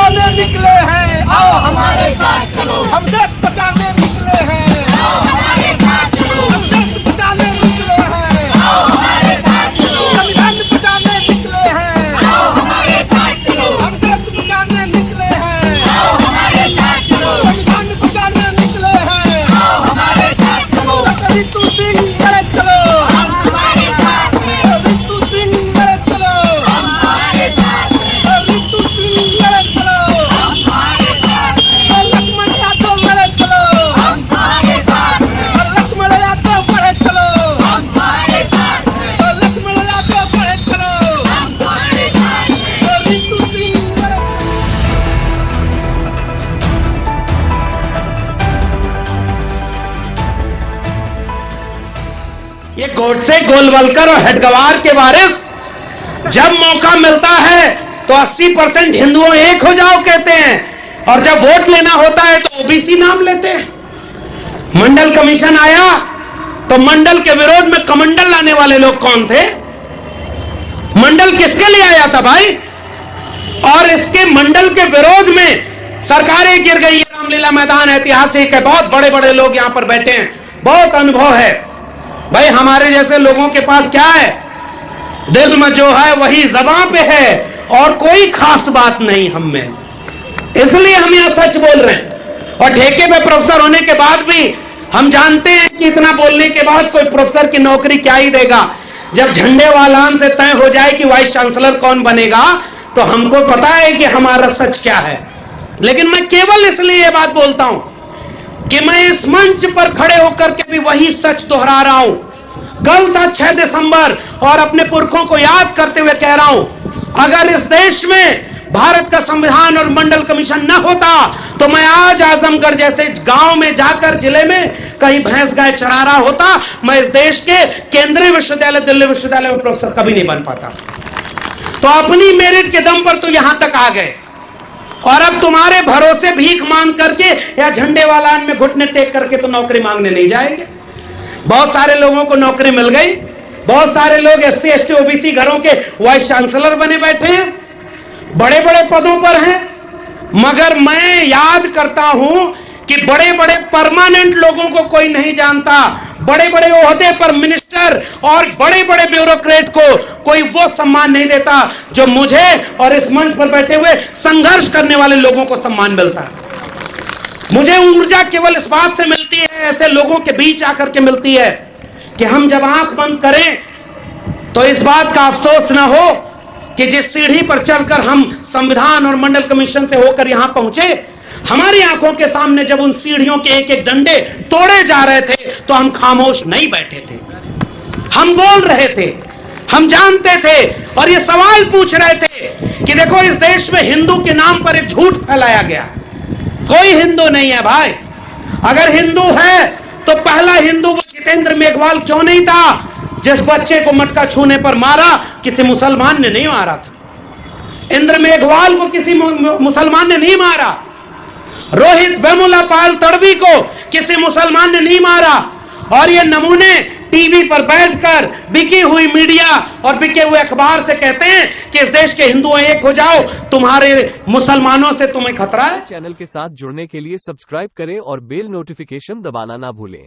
बचाने निकले हैं, आओ हमारे साथ चलो। हम देश बचाने निकले हैं, आओ हमारे साथ चलो। हम देश बचाने निकले हैं, आओ हमारे साथ चलो। संविधान बचाने निकले हैं, आओ हमारे साथ चलो। हम देश बचाने निकले हैं, आओ हमारे साथ चलो। संविधान बचाने निकले हैं, आओ हमारे साथ चलो। रितु सिंह लड़े चलो, हम हमारे साथ हैं। रितु सिंह लड़े चलो, हम हमारे साथ हैं। रितु सिंह लड़े चलो, हम हमारे साथ हैं। लक्ष्मण यादव लड़े चलो, हम हमारे साथ हैं। लक्ष्मण यादव बढ़े चलो, हम हमारे साथ हैं। लक्ष्मण यादव बढ़े चलो, हम हमारे साथ हैं। रितु सिंह लड़े। ये गोडसे, गोलवलकर और हेडगवार के वारिस जब मौका मिलता है तो 80% हिंदुओं एक हो जाओ कहते हैं, और जब वोट लेना होता है तो ओबीसी नाम लेते हैं। मंडल कमीशन आया तो मंडल के विरोध में कमंडल लाने वाले लोग कौन थे? मंडल किसके लिए आया था भाई? और इसके मंडल के विरोध में सरकारें गिर गई। रामलीला मैदान ऐतिहासिक है, बहुत बड़े बड़े लोग यहां पर बैठे हैं, बहुत अनुभव है। भाई हमारे जैसे लोगों के पास क्या है? दिल में जो है वही ज़बान पे है, और कोई खास बात नहीं हम में, इसलिए हम यहां सच बोल रहे हैं। और ठेके पे प्रोफेसर होने के बाद भी हम जानते हैं कि इतना बोलने के बाद कोई प्रोफेसर की नौकरी क्या ही देगा। जब झंडे वालान से तय हो जाए कि वाइस चांसलर कौन बनेगा, तो हमको पता है कि हमारा सच क्या है। लेकिन मैं केवल इसलिए ये बात बोलता हूं कि मैं इस मंच पर खड़े होकर के भी वही सच दोहरा रहा हूं। कल था 6 दिसंबर, और अपने पुरखों को याद करते हुए कह रहा हूं, अगर इस देश में भारत का संविधान और मंडल कमीशन न होता तो मैं आज आजमगढ़ जैसे गांव में जाकर, जिले में कहीं भैंस गाय चरा रहा होता। मैं इस देश के केंद्रीय विश्वविद्यालय, दिल्ली विश्वविद्यालय में प्रोफेसर कभी नहीं बन पाता। तो अपनी मेरिट के दम पर तो यहां तक आ गए, और अब तुम्हारे भरोसे भीख मांग करके या झंडे वालान में घुटने टेक करके तो नौकरी मांगने नहीं जाएंगे। बहुत सारे लोगों को नौकरी मिल गई, बहुत सारे लोग SC ST OBC घरों के वाइस चांसलर बने बैठे हैं, बड़े बड़े पदों पर हैं। मगर मैं याद करता हूं कि बड़े बड़े परमानेंट लोगों को कोई नहीं जानता, बड़े बड़े ओहदे पर मिनिस्टर और बड़े बड़े ब्यूरोक्रेट को कोई वो सम्मान नहीं देता जो मुझे और इस मंच पर बैठे हुए संघर्ष करने वाले लोगों को सम्मान मिलता है। मुझे ऊर्जा केवल इस बात से मिलती है, ऐसे लोगों के बीच आकर के मिलती है, कि हम जब आंख बंद करें तो इस बात का अफसोस ना हो कि जिस सीढ़ी पर चढ़कर हम संविधान और मंडल कमीशन से होकर यहां पहुंचे, हमारी आंखों के सामने जब उन सीढ़ियों के एक एक डंडे तोड़े जा रहे थे तो हम खामोश नहीं बैठे थे, हम बोल रहे थे, हम जानते थे, और ये सवाल पूछ रहे थे कि देखो इस देश में हिंदू के नाम पर एक झूठ फैलाया गया। कोई हिंदू नहीं है भाई। अगर हिंदू है तो पहला हिंदू वो जितेंद्र मेघवाल क्यों नहीं था, जिस बच्चे को मटका छूने पर मारा किसी मुसलमान ने नहीं मारा था। इंद्र मेघवाल को किसी मुसलमान ने नहीं मारा। रोहित वेमुला पाल तड़वी को किसी मुसलमान ने नहीं मारा। और ये नमूने टीवी पर बैठकर बिकी हुई मीडिया और बिके हुए अखबार से कहते हैं कि इस देश के हिंदुओं एक हो जाओ, तुम्हारे मुसलमानों से तुम्हें खतरा है। चैनल के साथ जुड़ने के लिए सब्सक्राइब करें और बेल नोटिफिकेशन दबाना ना भूलें।